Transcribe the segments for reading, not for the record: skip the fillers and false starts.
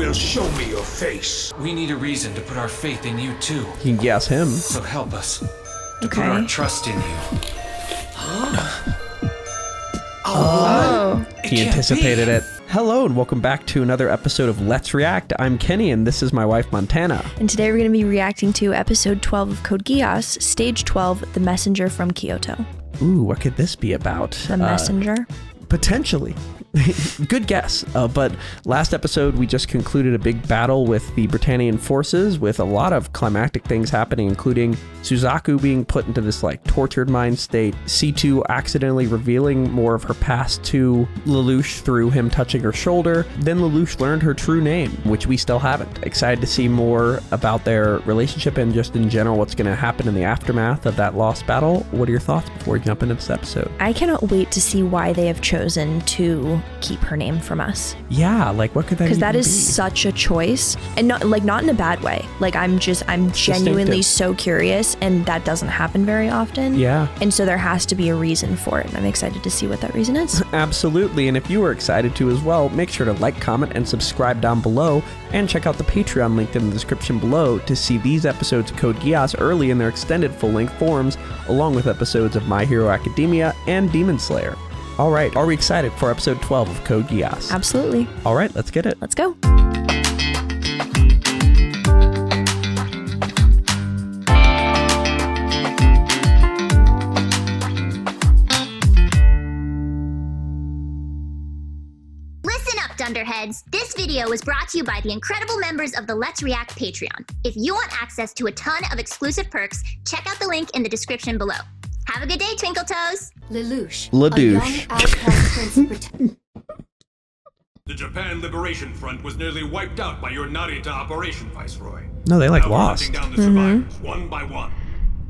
will show me your face. We need a reason to put our faith in you too. You can guess him. So help us to put our trust in you. Oh. He anticipated it. Hello and welcome back to another episode of Let's React. I'm Kenny and this is my wife Montana. And today we're going to be reacting to episode 12 of Code Geass, stage 12, The Messenger from Kyoto. Ooh, what could this be about? The Messenger? Potentially. Good guess. But last episode, we just concluded a big battle with the Britannian forces with a lot of climactic things happening, including Suzaku being put into this like tortured mind state, C2 accidentally revealing more of her past to Lelouch through him touching her shoulder. Then Lelouch learned her true name, which we still haven't. Excited to see more about their relationship and just in general what's going to happen in the aftermath of that lost battle. What are your thoughts before we jump into this episode? I cannot wait to see why they have chosen to keep her name from us. Yeah, like what could that be? Because that is such a choice, and not in a bad way. Like I'm genuinely so curious, and that doesn't happen very often. Yeah. And so there has to be a reason for it, and I'm excited to see what that reason is. Absolutely, and if you are excited to as well, make sure to like, comment, and subscribe down below, and check out the Patreon linked in the description below to see these episodes of Code Geass early in their extended full-length forms, along with episodes of My Hero Academia and Demon Slayer. All right, are we excited for episode 12 of Code Geass? Absolutely. All right, let's get it. Let's go. Listen up, Dunderheads. This video was brought to you by the incredible members of the Let's React Patreon. If you want access to a ton of exclusive perks, check out the link in the description below. Have a good day, Twinkle Toes. Lelouch. The Japan Liberation Front was nearly wiped out by your Narita operation, Viceroy. No, they like Now we're lost. hunting down the survivors, one by one.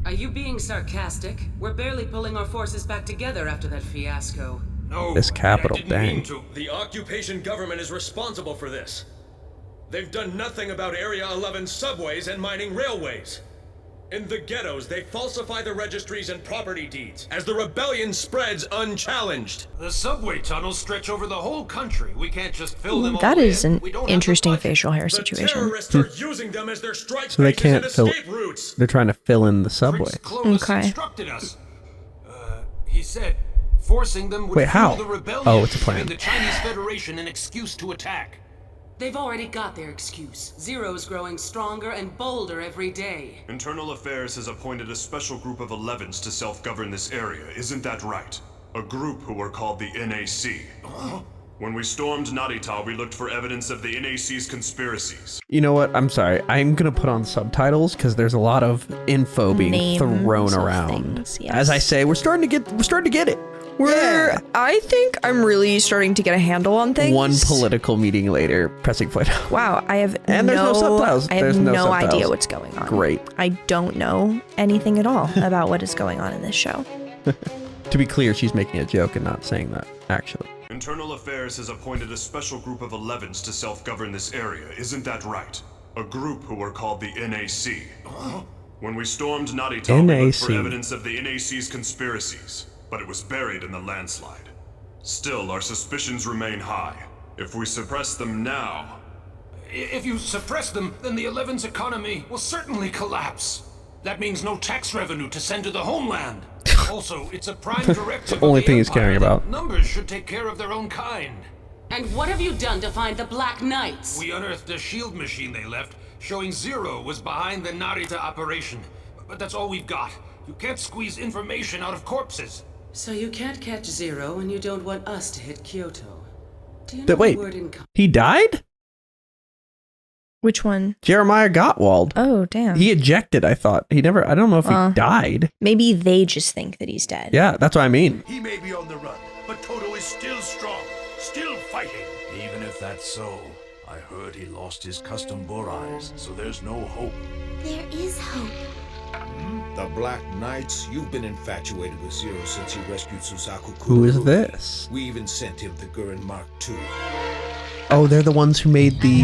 Are you being sarcastic? We're barely pulling our forces back together after that fiasco. No, This capital, I didn't mean dang. to. The occupation government is responsible for this. They've done nothing about Area 11 subways and mining railways. In the ghettos, they falsify the registries and property deeds as the rebellion spreads unchallenged. The subway tunnels stretch over the whole country. We can't just fill them all That is in. an We don't have the interesting budget. facial hair The situation. terrorists are using them as their strike So they bases can't and fill. escape routes. They're trying to fill in the subway. Prince Clovis Okay. instructed us. He said forcing them would Wait, how? fuel the rebellion. Oh, it's a plan. Giving the Chinese Federation an excuse to attack. They've already got their excuse. Zero's growing stronger and bolder every day. Internal Affairs has appointed a special group of 11s to self-govern this area, isn't that right? A group who were called the NAC. When we stormed Narita, we looked for evidence of the NAC's conspiracies. You know what? I'm sorry. I'm going to put on subtitles because there's a lot of info being Names thrown of around. things, yes. As I say, we're starting to get it. I think I'm really starting to get a handle on things. One political meeting later, pressing play. Wow, I have And there's no subtitles. I have There's no no subtitles. idea what's going on. Great. I don't know anything at all about what is going on in this show. To be clear, she's making a joke and not saying that, actually. Internal Affairs has appointed a special group of 11s to self-govern this area, isn't that right? A group who were called the NAC. When we stormed Narita, we looked for NAC. evidence of the NAC's conspiracies, but it was buried in the landslide. Still, our suspicions remain high. If we suppress them now... If you suppress them, then the 11's economy will certainly collapse. That means no tax revenue to send to the homeland. Also, it's a prime directive the only of thing he's Empire caring that about. Numbers should take care of their own kind. And what have you done to find the Black Knights? We unearthed a shield machine they left, showing Zero was behind the Narita operation. But that's all we've got. You can't squeeze information out of corpses. So you can't catch Zero and you don't want us to hit Kyoto. Do you know Wait, the word in he died? Which one? Jeremiah Gottwald. Oh, damn. He ejected, I thought. I don't know if he died. Maybe they just think that he's dead. Yeah, that's what I mean. He may be on the run, but Toto is still strong, still fighting. Even if that's so, I heard he lost his custom burais, so there's no hope. There is hope. The Black Knights, you've been infatuated with Zero since he rescued Suzaku. Who is this? We even sent him the Gurren Mark II. Oh, they're the ones who made the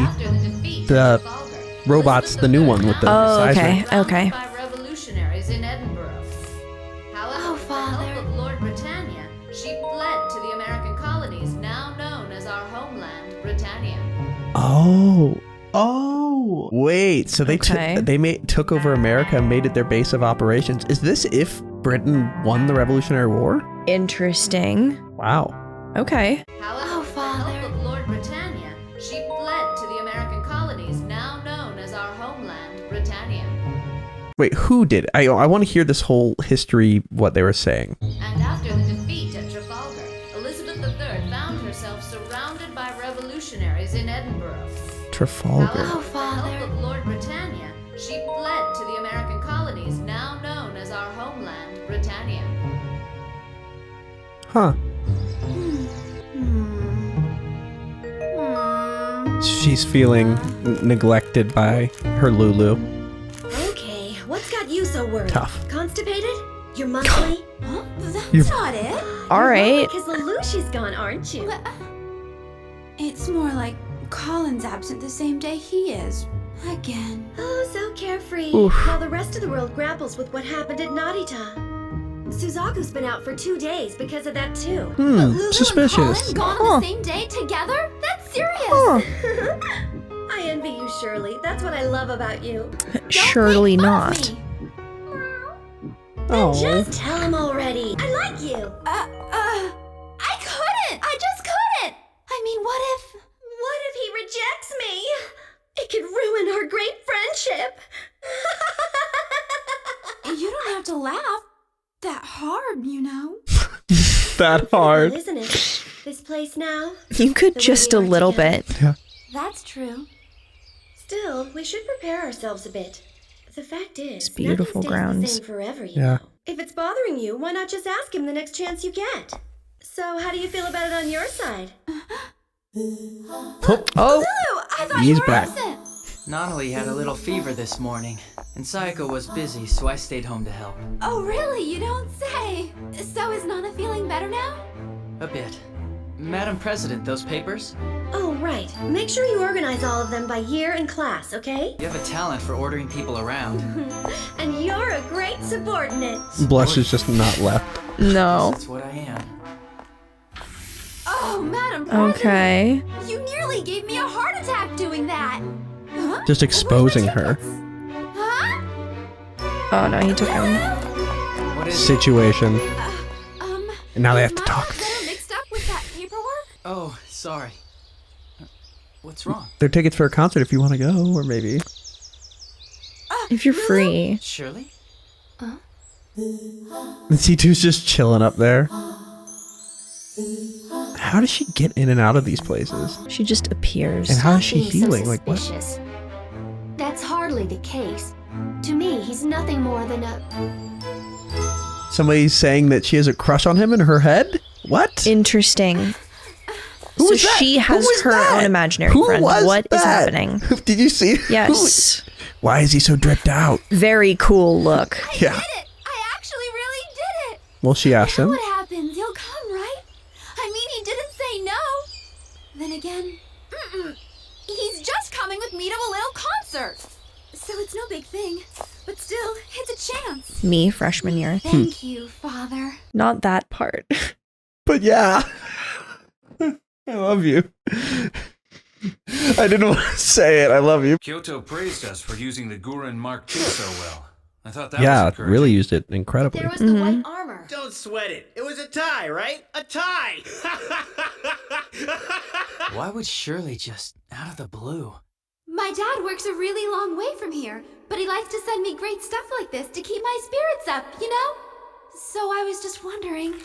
robots, the new one with the size range. Okay. By revolutionaries in Edinburgh. However, with the help of Lord Britannia, she fled to the American colonies, now known as our homeland, Britannia. Oh. Wait, so they took over America and made it their base of operations. Is this if Britain won the Revolutionary War? Interesting. Wow. Okay. However, with the help of Lord Britannia, she fled to the American colonies, now known as our homeland, Britannia. Wait, who did? I want to hear this whole history, what they were saying. And after the defeat at Trafalgar, Elizabeth III found herself surrounded by revolutionaries in Edinburgh. Trafalgar. However, with the help of Lord Britannia, she fled to the American colonies, now known as our homeland, Britannia. Huh. She's feeling neglected by her Lulu. Okay, what's got you so worried? Tough. Constipated? You're monthly? Huh? That's You're- not it. All right. Because Lelouch is gone, aren't you? It's more like Colin's absent the same day he is. Again. Oh, so carefree. Oof. While the rest of the world grapples with what happened at Narita. Suzaku's been out for 2 days because of that too. Suspicious. Gone on the same day together? That's serious. I envy you, Shirley. That's what I love about you. Surely not. Oh. Just tell him already. I like you. I couldn't. I just couldn't. I mean, what if he rejects me? It could ruin our great friendship. You don't have to laugh that hard, you know. That hard. Isn't it? This place now? You could just a little bit. Yeah. That's true. Still, we should prepare ourselves a bit. The fact is, It's beautiful nothing stays grounds. the same forever, you Yeah. know. If it's bothering you, why not just ask him the next chance you get? So, how do you feel about it on your side? Oh, I thought he's you were back. absent. Nonali had a little fever this morning, and Sayako was busy, so I stayed home to help. Oh, really? You don't say. So is Nana feeling better now? A bit. Madam President, those papers? Oh, right. Make sure you organize all of them by year and class, okay? You have a talent for ordering people around. And you're a great subordinate. Blush is just not left. No. That's what I am. Oh, Madam President. Okay. You nearly gave me a heart attack doing that. Huh? Just exposing her. Huh? Oh no, he took him. What is Situation. And now they have to Mama talk. got her mixed up with that paperwork? Oh, sorry. What's wrong? They're tickets for a concert if you want to go, or maybe. If you're free. Shirley? And C2's just chilling up there. How does she get in and out of these places? She just appears. And how is she Being so healing? Like what? suspicious. That's hardly the case. To me, he's nothing more than a... Somebody's saying that she has a crush on him in her head? What? Interesting. Who So was that? she has Who was her that? own imaginary Who friend. was What is that? happening? Did you see? Yes. Why is he so dripped out? Very cool look. Yeah. I actually really did it. Well, she asked him. What happens? He'll come, right? I mean, he didn't say no. Then again, he's just coming with me to a little concert. So it's no big thing. But still, it's a chance. Me, freshman year. Thank you, Father. Not that part. But yeah. I love you. I didn't want to say it. I love you. Kyoto praised us for using the Gurren Mark II so well. I thought that Yeah, was encouraging. really used it incredibly. There was the white armor. Don't sweat it. It was a tie, right? A tie! Why would Shirley just out of the blue? My dad works a really long way from here, but he likes to send me great stuff like this to keep my spirits up, you know? So I was just wondering.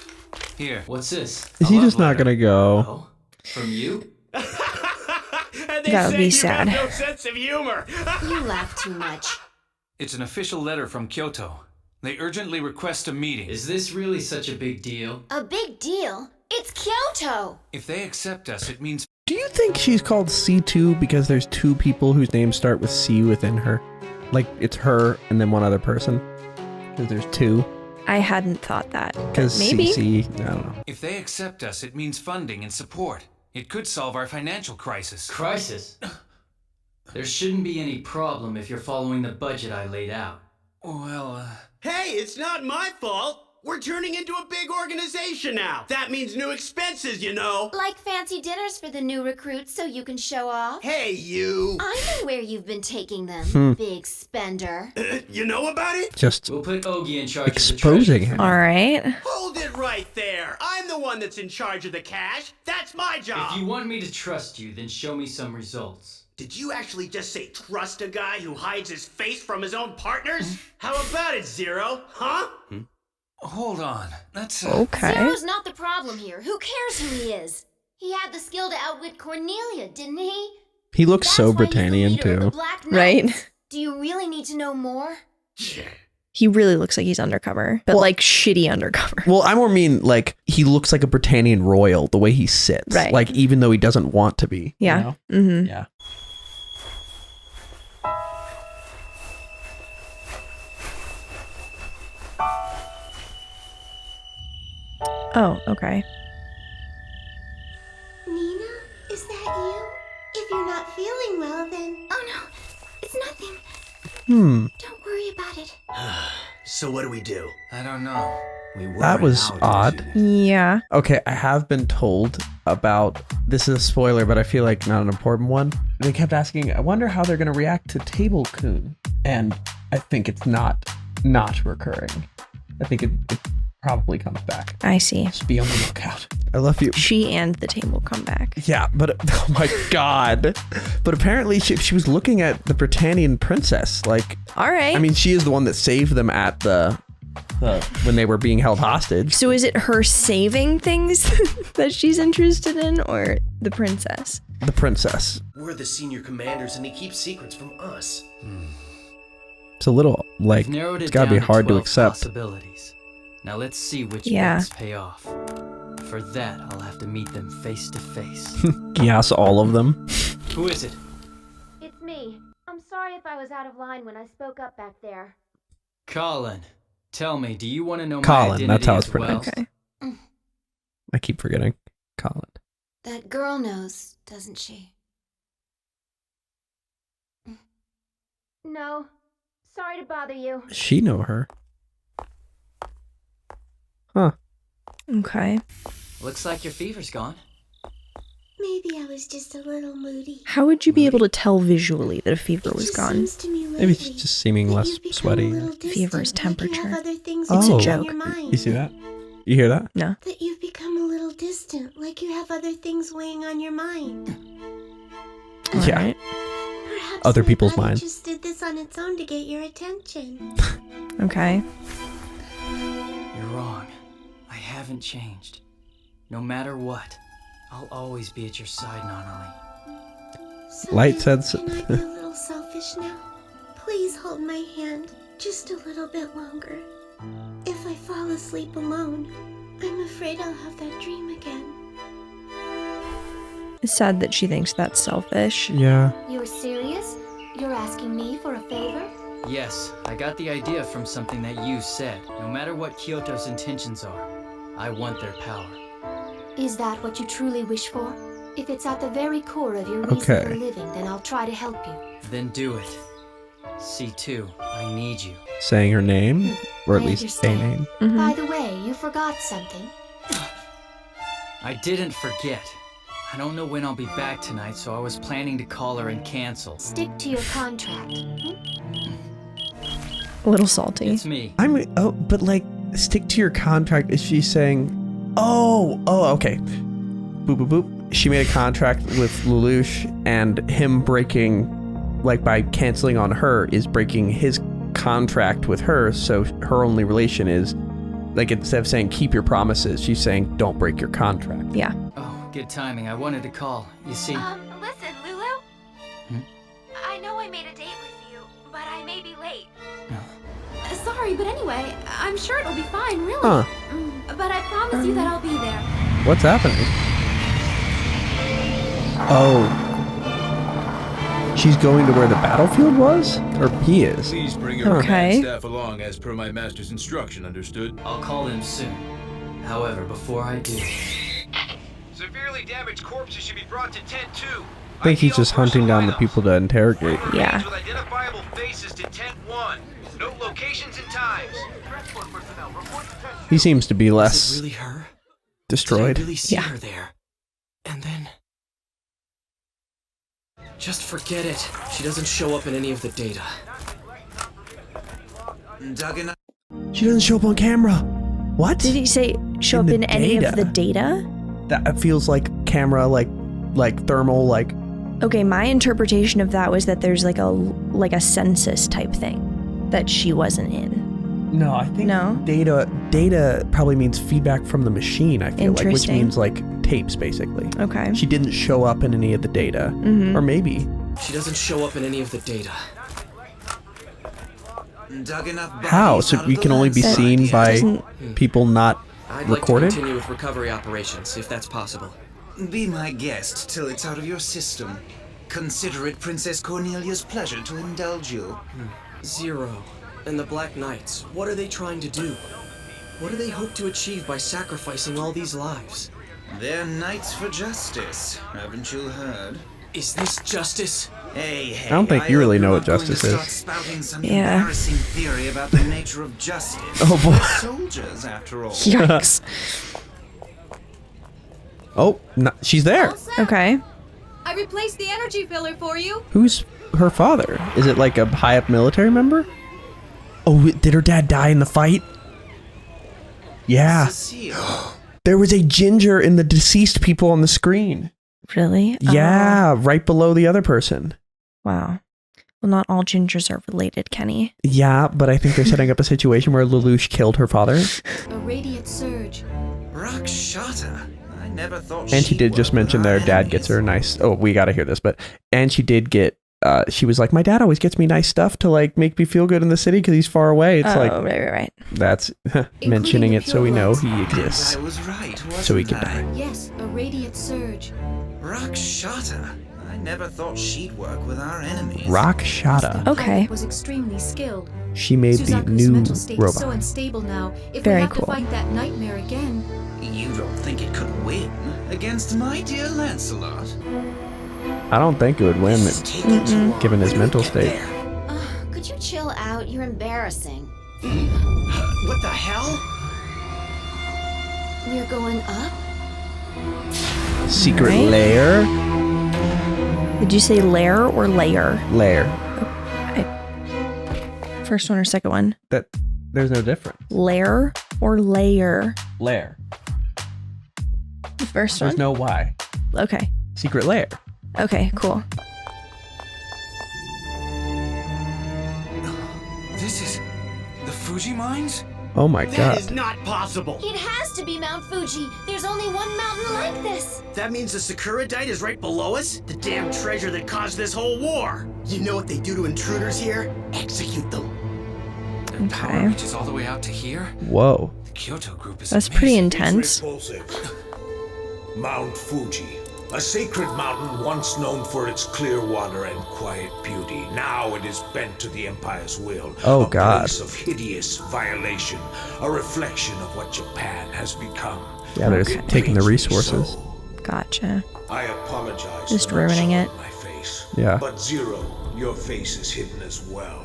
Here, what's this? Is he just not gonna go? Oh, from you? And they That would said be you sad. have no sense of humor. You laugh too much. It's an official letter from Kyoto. They urgently request a meeting. Is this really such a big deal? A big deal? It's Kyoto! If they accept us, it means... Do you think she's called C2 because there's two people whose names start with C within her? Like, it's her and then one other person? Because there's two? I hadn't thought that. Because Maybe. CC, I don't know. If they accept us, it means funding and support. It could solve our financial crisis. Crisis? There shouldn't be any problem if you're following the budget I laid out. Well, Hey, it's not my fault. We're turning into a big organization now. That means new expenses, you know. Like fancy dinners for the new recruits so you can show off. Hey, you. I know where you've been taking them, big spender. You know about it? Just we'll put Ogie in charge exposing him. All right. Hold it right there. I'm the one that's in charge of the cash. That's my job. If you want me to trust you, then show me some results. Did you actually just say trust a guy who hides his face from his own partners? How about it, Zero? Huh? Hold on. That's okay. Zero's not the problem here. Who cares who he is? He had the skill to outwit Cornelia, didn't he? He looks so Britannian too. Right? Do you really need to know more? He really looks like he's undercover, but like shitty undercover. Well, I more mean like he looks like a Britannian royal the way he sits. Right. Like even though he doesn't want to be. Yeah. You know? Yeah. Oh, okay. Nina, is that you? If you're not feeling well, then... Oh no, it's nothing. Don't worry about it. So what do we do? I don't know. That was odd. Yeah. Okay, I have been told about, this is a spoiler, but I feel like not an important one. They kept asking, I wonder how they're going to react to Table Coon. And I think it's not recurring. I think it probably comes back. I see. Just be on the lookout. I love you. She and the table come back. Yeah, but oh my god. But apparently she was looking at the Britannian princess. Like, all right. I mean, she is the one that saved them at the when they were being held hostage. So is it her saving things that she's interested in, or the princess? The princess. We're the senior commanders and he keeps secrets from us. It's a little like Narrowed it's it got to be down hard to 12 accept. Possibilities. Now let's see which Yeah. bets pay off. For that, I'll have to meet them face to face. Yes, all of them. Who is it? It's me. I'm sorry if I was out of line when I spoke up back there. Colin. Tell me, do you want to know my Colin, identity that's how it's as well? pronounced. Okay. I keep forgetting. Colin. That girl knows, doesn't she? No. Sorry to bother you. Does she know her? Huh. Okay. Looks like your fever's gone. Maybe I was just a little moody. How would you be able to tell visually that a fever was gone? Seems to me Maybe it's lately just seeming less sweaty. Fever is temperature. have other things It's a going on joke. in your mind. You see that? You hear that? No. That you've become a little distant, like you have other things weighing on your mind. Yeah. Alright. Perhaps Other my people's body mind. just did this on its own to get your attention. Okay. You're wrong. I haven't changed. No matter what, I'll always be at your side, Nonali. So Light then, said can I be a little selfish now? Please hold my hand just a little bit longer. If I fall asleep alone, I'm afraid I'll have that dream again. It's sad that she thinks that's selfish. Yeah. You're serious? You're asking me for a favor? Yes, I got the idea from something that you said. No matter what Kyoto's intentions are, I want their power. Is that what you truly wish for? If it's at the very core of your reason Okay. for living, then I'll try to help you. Then do it. C2, I need you. Saying her name, or at I least a understand. name. By the way, you forgot something. I didn't forget. I don't know when I'll be back tonight, so I was planning to call her and cancel. Stick to your contract. A little salty. It's me. But like, stick to your contract. Is she saying, okay. Boop, boop, boop. She made a contract with Lelouch, and him breaking, like by canceling on her, is breaking his contract with her, so her only relation is, like instead of saying keep your promises, she's saying don't break your contract. Yeah. Oh, good timing. I wanted to call. You see... Listen, Lulu. Hmm? I know I made a date with you, but I may be late. Sorry, but anyway, I'm sure it'll be fine, really. Huh. But I promise you that I'll be there. What's happening? Oh. She's going to where the battlefield was? Or he is? Please bring your Okay. command staff along as per my master's instruction, understood? I'll call them soon. However, before I do... Severely damaged corpses should be brought to Tent 2. I think he's just hunting down the people to interrogate. Yeah. With identifiable faces to Tent 1. Note locations and times. Transport personnel, report to Tent He seems to be Is less it really her? destroyed. Did I really see her there? And then... Just forget it. She doesn't show up in any of the data. She doesn't show up on camera. What? Did he say show up the in any of data. the data? That feels like camera, like thermal, like. Okay, my interpretation of that was that there's like a census type thing that she wasn't in. No, I think data probably means feedback from the machine, I feel like, which means like tapes, basically. Okay. She didn't show up in any of the data. Or maybe. She doesn't show up in any of the data. How? So you can only be seen by people not I'd like to recorded? continue with recovery operations, if that's possible. Be my guest till it's out of your system. Consider it Princess Cornelia's pleasure to indulge you. Zero. And the Black Knights, what are they trying to do? What do they hope to achieve by sacrificing all these lives? They're knights for justice, haven't you heard? Is this justice? Hey, I don't think you really know what going to justice start is. spouting some Yeah. embarrassing theory about the nature of justice. Oh, boy. We're soldiers, after all. Yikes. Oh, no, she's there. Okay. I replaced the energy filler for you. Who's her father? Is it like a high up military member? Oh, did her dad die in the fight? Yeah. There was a ginger in the deceased people on the screen. Really? Yeah, right below the other person. Wow. Well, not all gingers are related, Kenny. Yeah, but I think they're setting up a situation where Lelouch killed her father. A radiant surge. Rakshata. I never thought And she did just mention their dad gets her a nice... Oh, we gotta hear this, but... And she did get... she was like, my dad always gets me nice stuff to like make me feel good in the city because he's far away. It's like... right. That's mentioning it so we know he exists. I was right, So he wasn't can I? die. Yes, a radiant surge. Rakshata. I never thought she'd work with our enemies. Rakshata. Okay. Was extremely skilled. She made the Suzaku's new mental state is so robot. unstable now. If Very we have cool. to fight that nightmare again, You don't think it could win against my dear Lancelot? I don't think it would win, given his mental state. Could you chill out? You're embarrassing. What the hell? You're going up? Secret Right. lair? Did you say lair or layer? Lair. First one or second one? There's no difference. Lair or layer? Lair. The first There's one? no Y. Okay. Secret lair. Okay, cool. This is the Fuji mines? Oh my That god. is not possible. It has to be Mount Fuji. There's only one mountain like this. That means the Sakuradite is right below us? The damn treasure that caused this whole war. You know what they do to intruders here? Execute them. Okay. Power reaches all the way out to here? Whoa. The Kyoto group is That's pretty amazing. intense. Repulsive. Mount Fuji, a sacred mountain once known for its clear water and quiet beauty. Now it is bent to the Empire's will. Oh, a God. place of hideous violation, a reflection of what Japan has become. Yeah, they're It taking the pains me resources. so. Gotcha. I apologize. Just for not ruining showing it. My face. Yeah. But Zero, your face is hidden as well.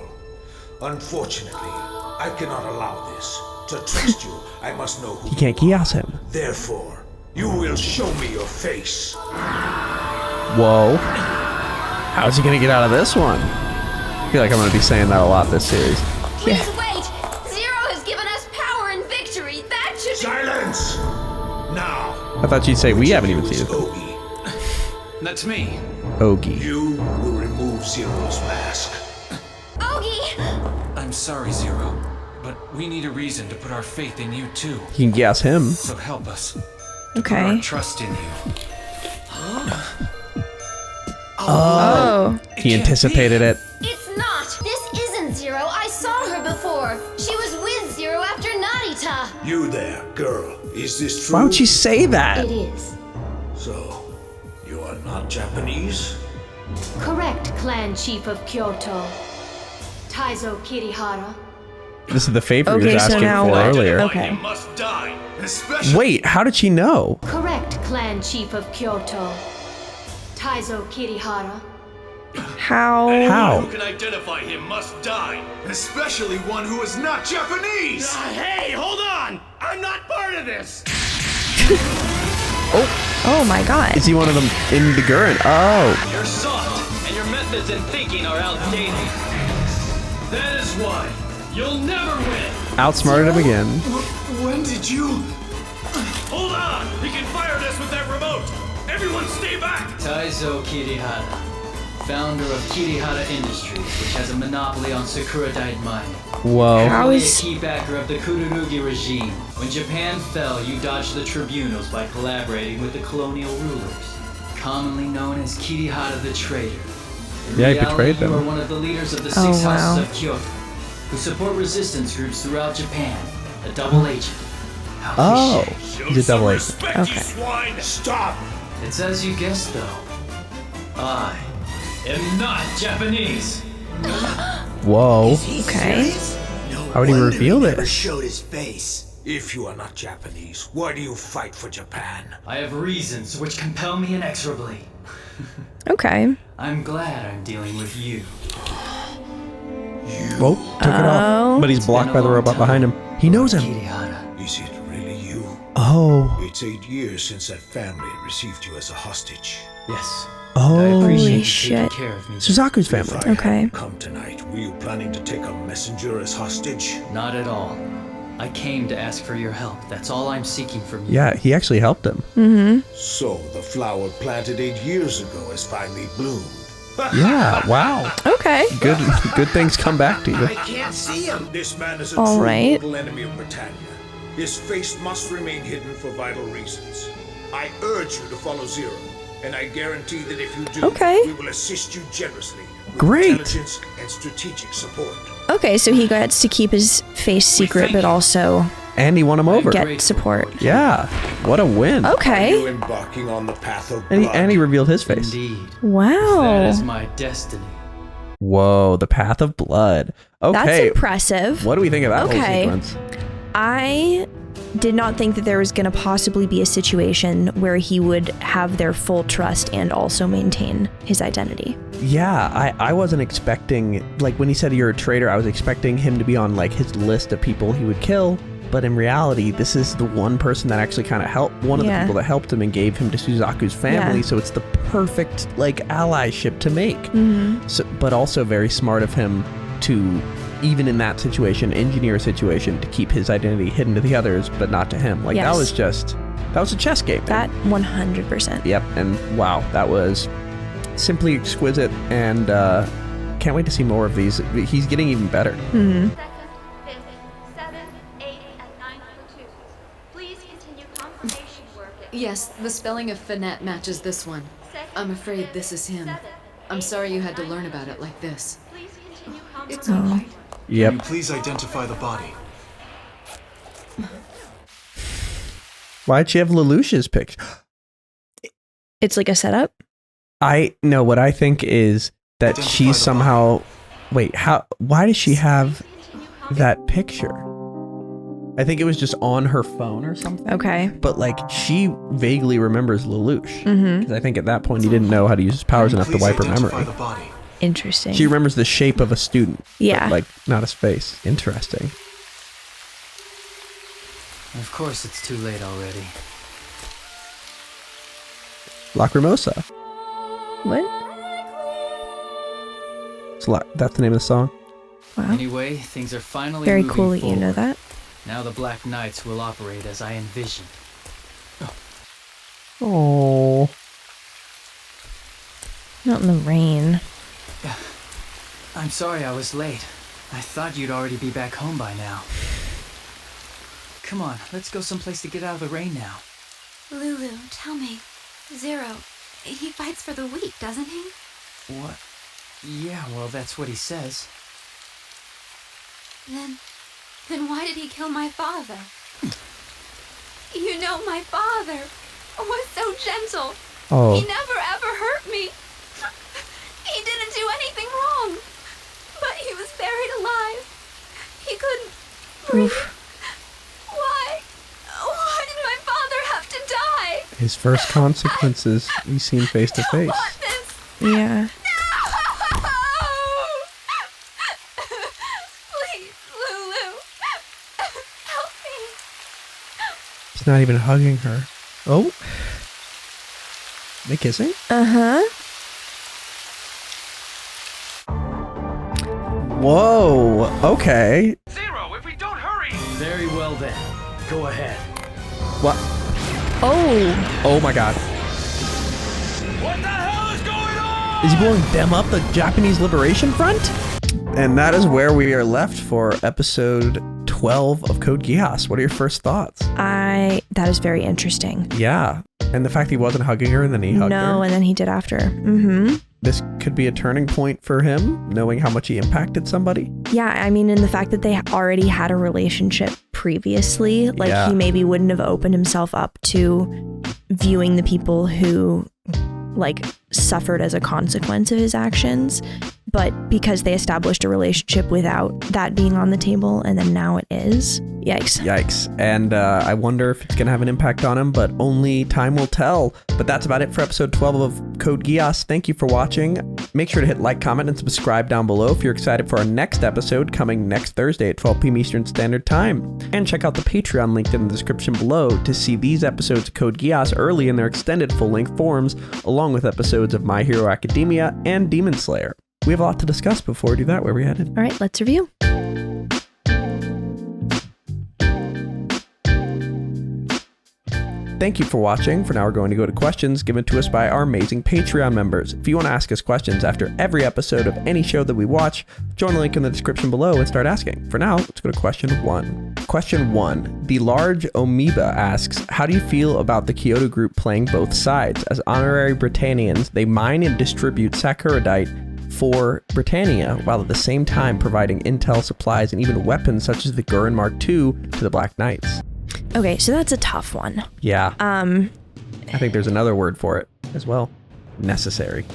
Unfortunately, I cannot allow this. To trust you, I must know who He can't Geass him. Therefore, you will show me your face. Whoa. How's he gonna get out of this one? I feel like I'm gonna be saying that a lot this series. Please wait! Zero has given us power and victory. That should be. Silence! Now, I thought you'd say we haven't even seen it. That's me. Ogie. You will remove Zero's mask. Ogie! I'm sorry, Zero, but we need a reason to put our faith in you too. You can Geass him. So help us. Okay. Put our trust in you. Oh. He anticipated it. It's not! This isn't Zero. I saw her before. She was with Zero after Narita. You there, girl. Is this true? Why would she say that? It is. So, you are not Japanese? correct, Clan Chief of Kyoto. Taizo Kirihara. This is the favor he Okay, was so asking now for what? earlier. Okay. Must die, especially. Wait, how did she know? Correct, Clan Chief of Kyoto. Taizo Kirihara. How? Anyone who can identify him must die, especially one who is not Japanese. Hey, hold on! I'm not part of this. Oh my god. Is he one of them in the Gurren? Oh. You're soft, and your methods and thinking are outdated. That is why you'll never win. Outsmarted him again. When did you? Hold on! He can fire this with that remote! Everyone stay back! Taizo Kirihara, founder of Kirihara Industries, which has a monopoly on Sakuradite mining. Whoa. How Only is- a key backer of the Kururugi regime. When Japan fell, you dodged the tribunals by collaborating with the colonial rulers, commonly known as Kirihara the Traitor. In Yeah, he reality, betrayed them. You are one of the leaders of the Oh, six wow. houses of Kyoto, who support resistance groups throughout Japan. A double agent. How Oh. cliché. He's a double agent. Respect, Okay. you swine! Stop! It's as you guessed, though. I am not Japanese. Whoa. Okay. How would he reveal Never this? showed his face. If you are not Japanese, why do you fight for Japan? I have reasons which compel me inexorably. Okay. I'm glad I'm dealing with you. Whoa, took it off. But he's blocked by the robot behind him. He knows him. Is it really you? Oh. It's 8 years since that family received you as a hostage. Yes. Oh. Holy shit. Suzaku's family. If I Okay. hadn't come tonight, were you planning to take a messenger as hostage? Not at all. I came to ask for your help. That's all I'm seeking from you. Yeah, he actually helped him. Mm-hmm. So the flower planted 8 years ago has finally bloomed. Yeah, wow. Okay. Good things come back to you. I can't see him. This man is a All true right. mortal enemy of Britannia. His face must remain hidden for vital reasons. I urge you to follow Zero, and I guarantee that if you do, Okay. we will assist you generously with Great. intelligence and strategic support. Okay, so he gets to keep his face secret, but also And he won him over. get support. Yeah. What a win. Are you Okay. embarking on the path of And blood? he revealed his face. Indeed. Wow. That is my destiny. Whoa, the path of blood. That's Okay. impressive. What do we think of that whole Okay. sequence? I did not think that there was going to possibly be a situation where he would have their full trust and also maintain his identity. Yeah, I wasn't expecting, like when he said you're a traitor, I was expecting him to be on like his list of people he would kill. But in reality, this is the one person that actually kind of helped, one of the Yeah. people that helped him and gave him to Suzaku's family. Yeah. So it's the perfect like allyship to make. Mhm. So, but also very smart of him to, even in that situation, engineer a situation to keep his identity hidden to the others, but not to him. Like Yes. that was a chess game. That 100%. Yep, and wow, that was simply exquisite, and can't wait to see more of these. He's getting even better. Mm-hmm. Yes, the spelling of Finette matches this one. I'm afraid this is him. I'm sorry you had to learn about it like this. It's alright. Yep. Can you please identify the body? Why'd she have Lelouch's picture? It's like a setup? I know what I think is that she's somehow. Wait, why does she have that picture? I think it was just on her phone or something. Okay. But like she vaguely remembers Lelouch. Mhm. Because I think at that point he didn't know how to use his powers enough to wipe her memory. Interesting. She remembers the shape of a student. but, Yeah. like not his face. Interesting. Of course it's too late already. Lacrimosa. What? That's the name of the song. Wow. Anyway, things are finally Very moving cool that you know forward. that. Now the Black Knights will operate as I envisioned. Oh. Not in the rain. I'm sorry I was late. I thought you'd already be back home by now. Come on, let's go someplace to get out of the rain now. Lulu, tell me. Zero, he fights for the weak, doesn't he? What? Yeah, well, that's what he says. Then why did he kill my father? You know, my father was so gentle. Oh. He never ever hurt me. He didn't do anything wrong. But he was buried alive. He couldn't breathe. Why? Why did my father have to die? His first consequences he's seen face to face. Yeah. He's not even hugging her. Oh. They kissing? Uh-huh. Whoa. Okay. Very well then. Go ahead. What? Oh my god. What the hell is going on? Is he blowing them up, the Japanese Liberation Front? And that is where we are left for episode 12 of Code Geass. What are your first thoughts? That is very interesting. Yeah. And the fact he wasn't hugging her and then he hugged her. No, and then he did after. Mm-hmm. This could be a turning point for him, knowing how much he impacted somebody. Yeah, I mean, in the fact that they already had a relationship previously, like Yeah. he maybe wouldn't have opened himself up to viewing the people who like suffered as a consequence of his actions. But because they established a relationship without that being on the table, and then now it is, yikes. Yikes. And I wonder if it's going to have an impact on him, but only time will tell. But that's about it for episode 12 of Code Geass. Thank you for watching. Make sure to hit like, comment, and subscribe down below if you're excited for our next episode coming next Thursday at 12 p.m. Eastern Standard Time. And check out the Patreon linked in the description below to see these episodes of Code Geass early in their extended full-length forms, along with episodes of My Hero Academia and Demon Slayer. We have a lot to discuss before we do that. Where are we headed? All right, let's review. Thank you for watching. For now, we're going to go to questions given to us by our amazing Patreon members. If you want to ask us questions after every episode of any show that we watch, join the link in the description below and start asking. For now, let's go to question 1. Question 1. The Large Amoeba asks, how do you feel about the Kyoto group playing both sides? As honorary Britannians, they mine and distribute Sakuradite for Britannia, while at the same time providing intel, supplies, and even weapons such as the Gurren Mark II to the Black Knights. Okay, so that's a tough one. Yeah. I think there's another word for it as well. Necessary.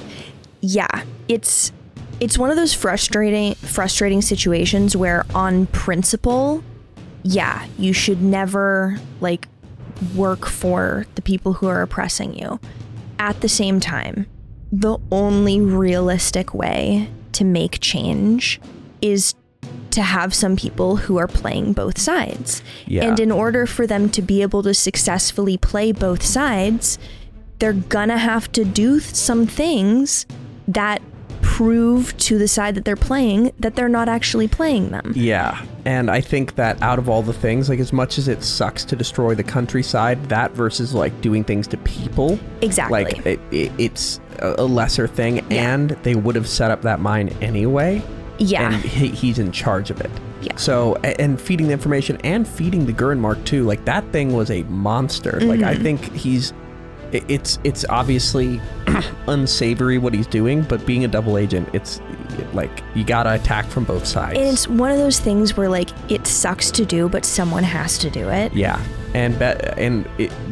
Yeah, it's one of those frustrating situations where on principle, yeah, you should never like work for the people who are oppressing you. At the same time, the only realistic way to make change is to have some people who are playing both sides. Yeah. And in order for them to be able to successfully play both sides, they're gonna have to do some things that prove to the side that they're playing that they're not actually playing them. Yeah. And I think that out of all the things, like as much as it sucks to destroy the countryside, that versus like doing things to people. Exactly. Like it's a lesser thing, and they would have set up that mine anyway. Yeah. And he's in charge of it. Yeah. So, and feeding the information and feeding the Gurren Mark II, like that thing was a monster. Mm-hmm. Like I think it's obviously unsavory what he's doing, but being a double agent, it's like you gotta attack from both sides. And it's one of those things where like it sucks to do, but someone has to do it. Yeah. And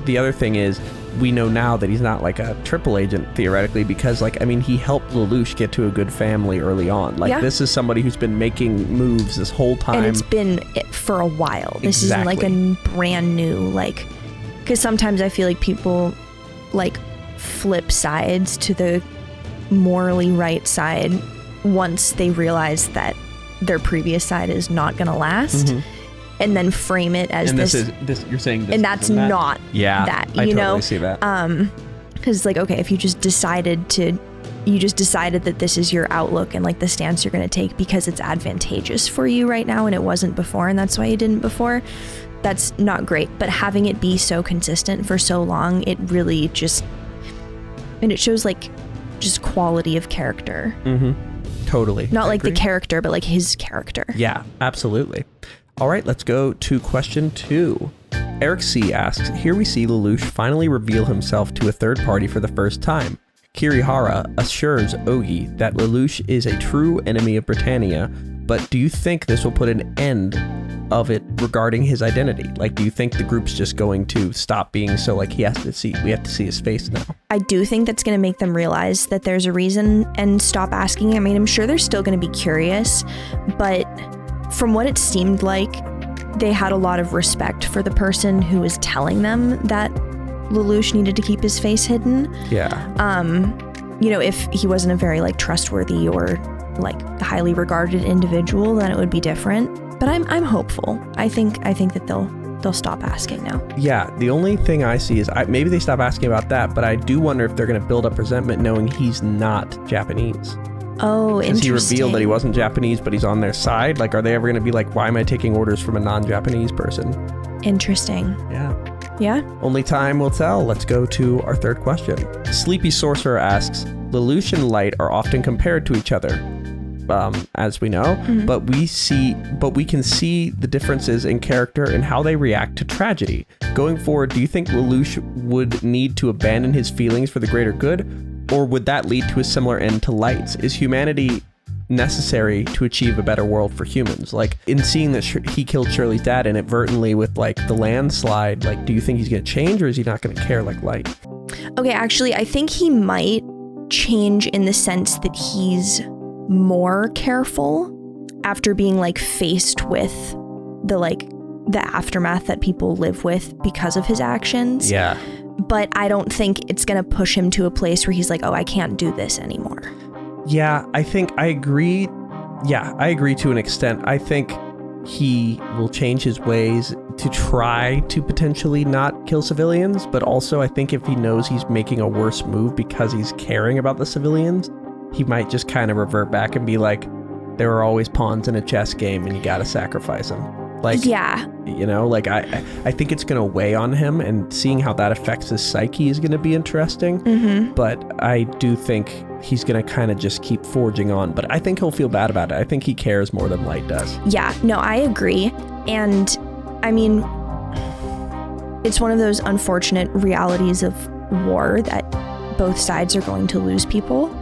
the other thing is, we know now that he's not like a triple agent theoretically, because like, I mean, he helped Lelouch get to a good family early on. Like this is somebody who's been making moves this whole time. And it's been for a while. This isn't like a brand new, like, because sometimes I feel like people like flip sides to the morally right side once they realize that their previous side is not going to last. Mm-hmm. And then frame it as and this you're saying this, and that's not that, you I know? totally see that. Because like, okay, if you just decided that this is your outlook and like the stance you're going to take because it's advantageous for you right now and it wasn't before and that's why you didn't before, that's not great. But having it be so consistent for so long, it really just, and it shows like just quality of character. Mm-hmm. Totally. Not like the character, but like his character. Yeah, absolutely. All right, let's go to question 2. Eric C. asks, here we see Lelouch finally reveal himself to a third party for the first time. Kirihara assures Ogi that Lelouch is a true enemy of Britannia, but do you think this will put an end of it regarding his identity? Like, do you think the group's just going to stop being so like we have to see his face now? I do think that's going to make them realize that there's a reason and stop asking. I mean, I'm sure they're still going to be curious, but from what it seemed like, they had a lot of respect for the person who was telling them that Lelouch needed to keep his face hidden. Yeah. You know, if he wasn't a very like trustworthy or like highly regarded individual, then it would be different. But I'm hopeful. I think that they'll stop asking now. Yeah, the only thing I see is maybe they stop asking about that, but I do wonder if they're going to build up resentment knowing he's not Japanese. Oh, interesting. Because he revealed that he wasn't Japanese, but he's on their side. Like, are they ever going to be like, why am I taking orders from a non-Japanese person? Interesting. Yeah. Yeah? Only time will tell. Let's go to our third question. Sleepy Sorcerer asks, Lelouch and Light are often compared to each other, as we know, but we can see the differences in character and how they react to tragedy. Going forward, do you think Lelouch would need to abandon his feelings for the greater good, or would that lead to a similar end to Light's? Is humanity necessary to achieve a better world for humans? Like, in seeing that he killed Shirley's dad inadvertently with like the landslide, like, do you think he's going to change, or is he not going to care like Light? Okay, actually, I think he might change in the sense that he's more careful after being like faced with the aftermath that people live with because of his actions. Yeah. But I don't think it's going to push him to a place where he's like, oh, I can't do this anymore. Yeah, I think I agree. Yeah, I agree to an extent. I think he will change his ways to try to potentially not kill civilians, but also I think if he knows he's making a worse move because he's caring about the civilians, he might just kind of revert back and be like, there are always pawns in a chess game and you got to sacrifice them. Like, yeah, you know, like I think it's going to weigh on him, and seeing how that affects his psyche is going to be interesting. But I do think he's going to kind of just keep forging on, but I think he'll feel bad about it. I think he cares more than Light does. Yeah, no, I agree. And I mean, it's one of those unfortunate realities of war that both sides are going to lose people.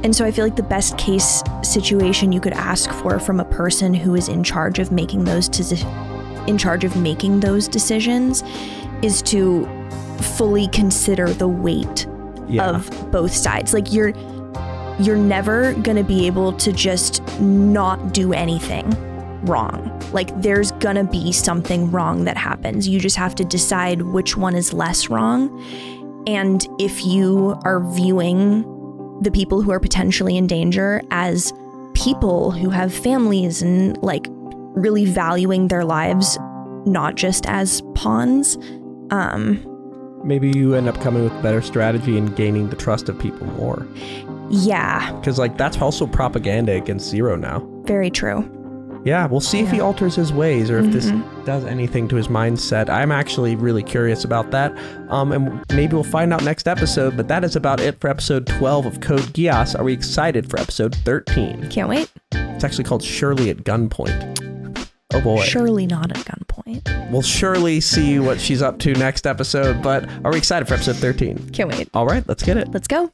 And so I feel like the best case situation you could ask for from a person who is in charge of making those decisions is to fully consider the weight of both sides. Like, you're never gonna be able to just not do anything wrong. Like, there's gonna be something wrong that happens. You just have to decide which one is less wrong. And if you are viewing the people who are potentially in danger as people who have families and like really valuing their lives, not just as pawns, maybe you end up coming with a better strategy and gaining the trust of people more. Yeah. Because like that's also propaganda against Zero now. Very true. Yeah, we'll see if he alters his ways or if this does anything to his mindset. I'm actually really curious about that. And maybe we'll find out next episode, but that is about it for episode 12 of Code Geass. Are we excited for episode 13? Can't wait. It's actually called Shirley at Gunpoint. Oh boy. Surely not at gunpoint. We'll surely see what she's up to next episode, but are we excited for episode 13? Can't wait. All right, let's get it. Let's go.